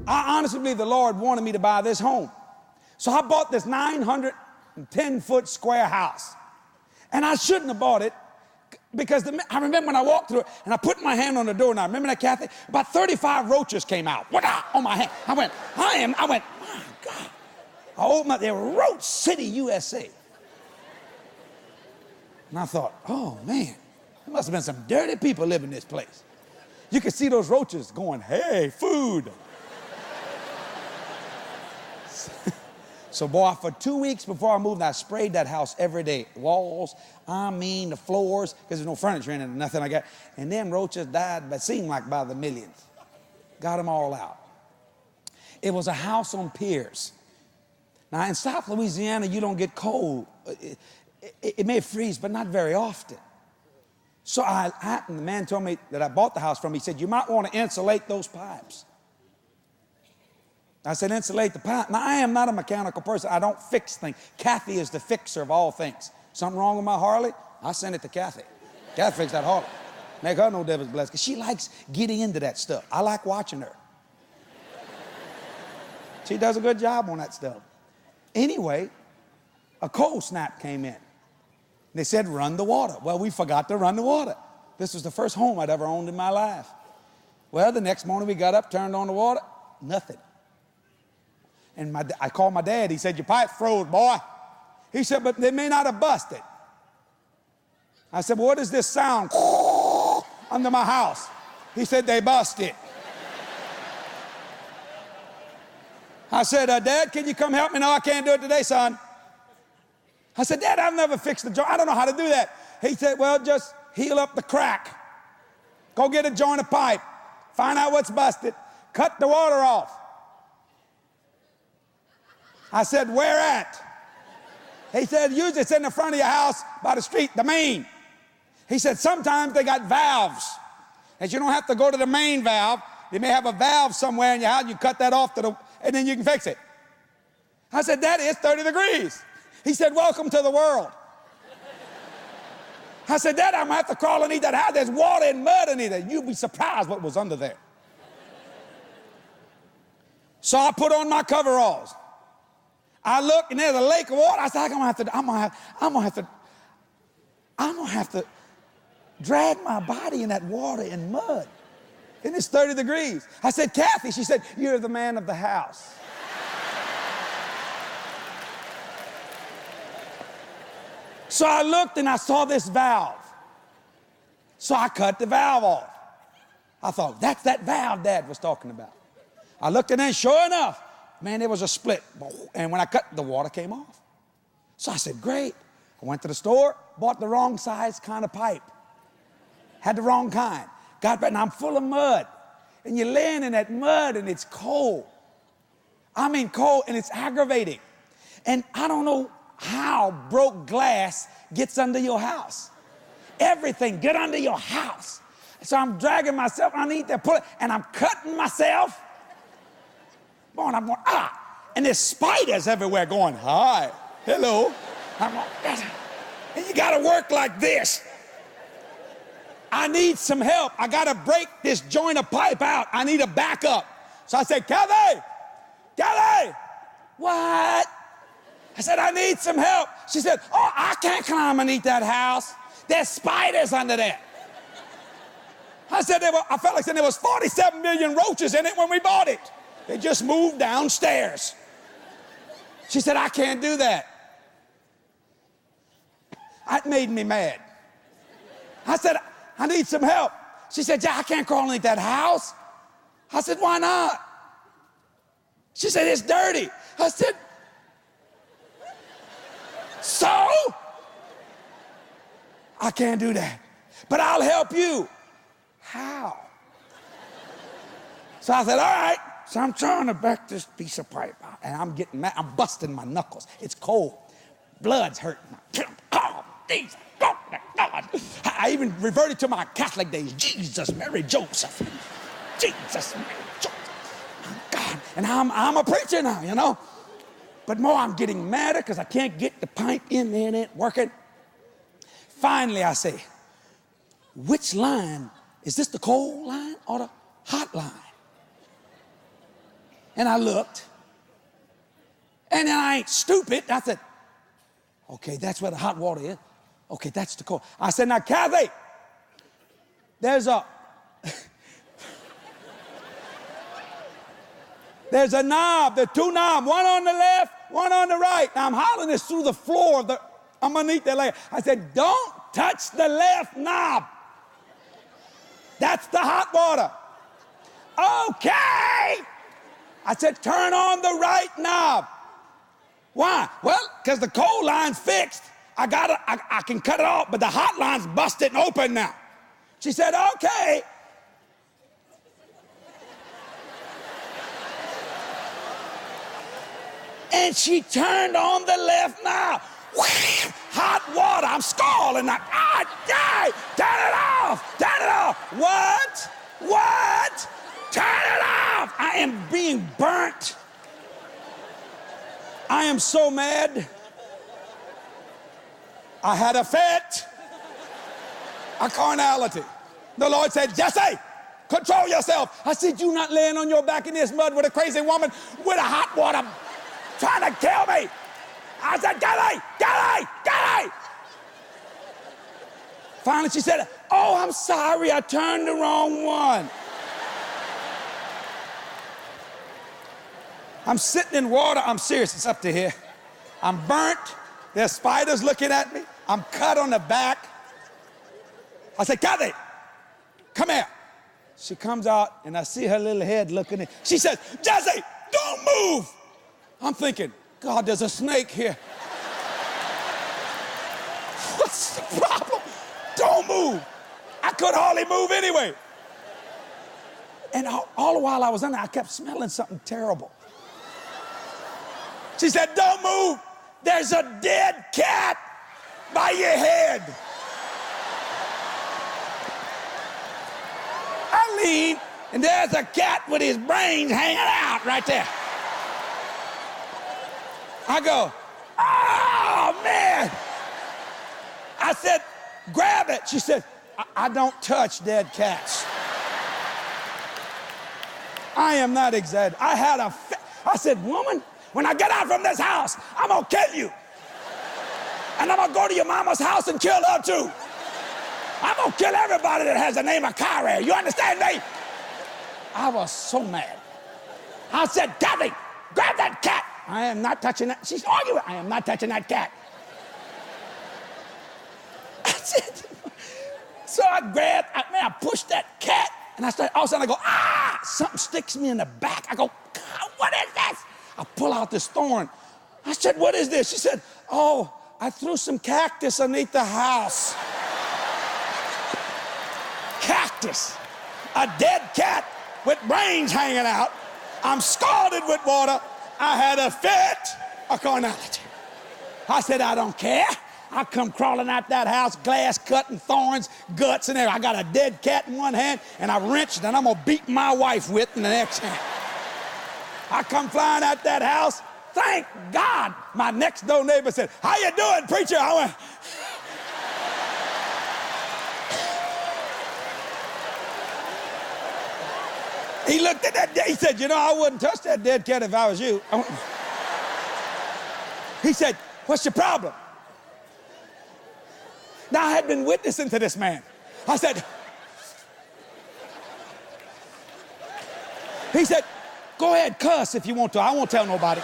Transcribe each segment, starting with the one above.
I honestly believe the Lord wanted me to buy this home. So I bought this 910-foot square house. And I shouldn't have bought it because I remember when I walked through it and I put my hand on the door, and I remember that, Kathy, about 35 roaches came out on my hand. I went, my God. I opened up, they were Roach City, USA. And I thought, oh man, there must have been some dirty people living in this place. You could see those roaches going, hey, food. So boy, for 2 weeks before I moved, I sprayed that house every day. Walls, the floors, because there's no furniture in it or nothing like that. And them roaches died, but seemed like by the millions. Got them all out. It was a house on piers. Now in South Louisiana, you don't get cold. It may freeze, but not very often. So the man told me that I bought the house from, he said, you might want to insulate those pipes. I said, insulate the pipe. Now, I am not a mechanical person. I don't fix things. Kathy is the fixer of all things. Something wrong with my Harley? I send it to Kathy. Kathy fix that Harley. Make her no devil's blessed, because she likes getting into that stuff. I like watching her. She does a good job on that stuff. Anyway, a cold snap came in. They said, run the water. Well, we forgot to run the water. This was the first home I'd ever owned in my life. Well, the next morning we got up, turned on the water, nothing. And I called my dad. He said, your pipe froze, boy. He said, but they may not have busted. I said, well, what is this sound under my house? He said, they busted. I said, Dad, can you come help me? No, I can't do it today, son. I said, Dad, I've never fixed the joint. I don't know how to do that. He said, well, just heal up the crack. Go get a joint of pipe. Find out what's busted. Cut the water off. I said, where at? He said, usually it's in the front of your house by the street, the main. He said, sometimes they got valves. And you don't have to go to the main valve. They may have a valve somewhere in your house. You cut that off and then you can fix it. I said, Daddy, it's 30 degrees. He said, welcome to the world. I said, Dad, I'm gonna have to crawl underneath that house. There's water and mud underneath it. You'd be surprised what was under there. So I put on my coveralls. I look and there's a lake of water. I said, I'm gonna have to drag my body in that water and mud. And it's 30 degrees. I said, Kathy, she said, you're the man of the house. So I looked and I saw this valve. So I cut the valve off. I thought, that's that valve Dad was talking about. I looked and then sure enough, man, there was a split. And when I cut, the water came off. So I said, great. I went to the store, bought the wrong size kind of pipe. Had the wrong kind. Got back, and I'm full of mud. And you're laying in that mud and it's cold. I mean cold, and it's aggravating. And I don't know how broke glass gets under your house. Everything get under your house. So I'm dragging myself underneath there, and I'm cutting myself. Boy, and I'm going, and there's spiders everywhere going, hi, hello. I'm going, and you gotta work like this. I need some help. I gotta break this joint of pipe out. I need a backup. So I said, Kelly, what? I said, I need some help. She said, oh, I can't climb underneath that house. There's spiders under there. I felt like saying there was 47 million roaches in it when we bought it. They just moved downstairs. She said, I can't do that. That made me mad. I said, I need some help. She said, yeah, I can't crawl underneath that house. I said, why not? She said, it's dirty. I said, so? I can't do that. But I'll help you. How? So I said, all right. So I'm trying to back this piece of pipe out, and I'm getting mad. I'm busting my knuckles. It's cold. Blood's hurting. Oh, Jesus, God. I even reverted to my Catholic days. Jesus, Mary, Joseph. Jesus, Mary, Joseph. Oh, God. And I'm a preacher now, you know. But more, I'm getting madder because I can't get the pipe in there and it ain't working. Finally, I say, which line? Is this the cold line or the hot line? And I looked. And then I ain't stupid. I said, okay, that's where the hot water is. Okay, that's the cold. I said, now, Kathy, there's a knob, there are two knobs, one on the left, one on the right. Now I'm hollering this through the floor of the underneath that layer. I said, don't touch the left knob. That's the hot water. Okay. I said, turn on the right knob. Why? Well, because the cold line's fixed. I can cut it off, but the hot line's busted and open now. She said, okay. And she turned on the left knob. Hot water. I'm scalding. Turn it off. Turn it off. What? What? Turn it off. I am being burnt. I am so mad. I had a fit. A carnality. The Lord said, Jesse, control yourself. I said, you not laying on your back in this mud with a crazy woman with a hot water trying to kill me. I said, Kelly. Finally, she said, oh, I'm sorry, I turned the wrong one. I'm sitting in water. I'm serious. It's up to here. I'm burnt. There's spiders looking at me. I'm cut on the back. I said, Kathy, come here. She comes out, and I see her little head looking in. She says, Jesse, don't move. I'm thinking, God, there's a snake here. What's the problem? Don't move. I could hardly move anyway. And all the while I was in there, I kept smelling something terrible. She said, don't move. There's a dead cat by your head. I lean, and there's a cat with his brains hanging out right there. I go, oh, man. I said, grab it. She said, I don't touch dead cats. I am not exaggerating. I said, woman, when I get out from this house, I'm going to kill you. And I'm going to go to your mama's house and kill her too. I'm going to kill everybody that has the name of Kyrie. You understand me? I was so mad. I said, Kathy, grab that cat. I am not touching that. She's arguing. I am not touching that cat. I said, so I grabbed, I pushed that cat, and all of a sudden I go, something sticks me in the back. I go, God, what is this? I pull out this thorn. I said, what is this? She said, oh, I threw some cactus underneath the house. Cactus. A dead cat with brains hanging out. I'm scalded with water. I had a fit of carnality. I said, I don't care. I come crawling out that house, glass cutting, thorns, guts, and everything. I got a dead cat in one hand, and I wrenched, and I'm going to beat my wife with in the next hand. I come flying out that house. Thank God my next door neighbor said, how you doing, preacher? I went, he looked at that, he said, you know, I wouldn't touch that dead cat if I was you. He said, what's your problem? Now, I had been witnessing to this man. I said, he said, go ahead, cuss if you want to. I won't tell nobody.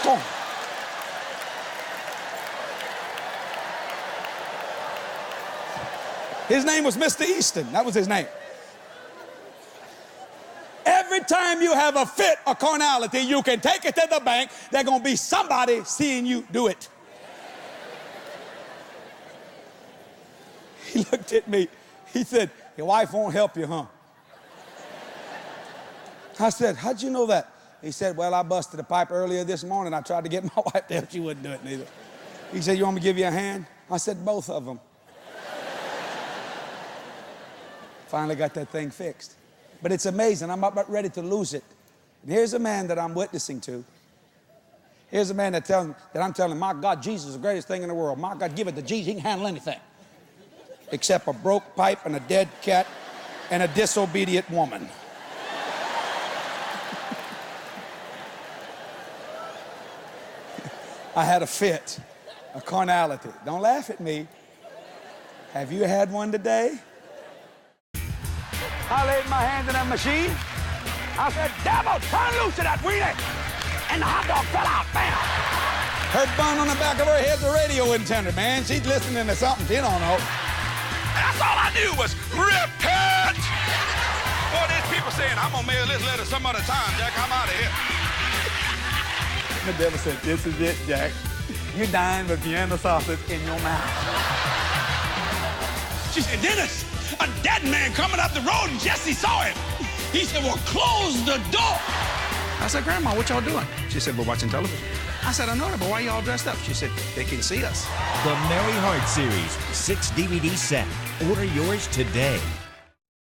Go on. His name was Mr. Easton. That was his name. Every time you have a fit of carnality, you can take it to the bank. There's going to be somebody seeing you do it. He looked at me. He said, your wife won't help you, huh? I said, how'd you know that? He said, well, I busted a pipe earlier this morning. I tried to get my wife to help. She wouldn't do it neither. He said, you want me to give you a hand? I said, both of them. Finally got that thing fixed. But it's amazing. I'm about ready to lose it. And here's a man that I'm witnessing to. Here's a man that I'm telling, my God, Jesus is the greatest thing in the world. My God, give it to Jesus. He can handle anything. Except a broke pipe and a dead cat and a disobedient woman. I had a fit, a carnality. Don't laugh at me. Have you had one today? I laid my hands in that machine. I said, devil, turn loose of that wheelie. And the hot dog fell out, bam. Her bun on the back of her head's a radio antenna, man. She's listening to something she don't know. And that's all I knew was repent. Boy, there's people saying, I'm gonna mail this letter some other time, Jack. I'm out of here. The devil said, this is it, Jack. You're dying with Vienna sausage in your mouth. She said, Dennis, a dead man coming up the road and Jesse saw him. He said, well, close the door. I said, Grandma, what y'all doing? She said, we're watching television. I said, I know that, but why y'all dressed up? She said, they can see us. The Merry Heart Series, 6 DVD set. Order yours today.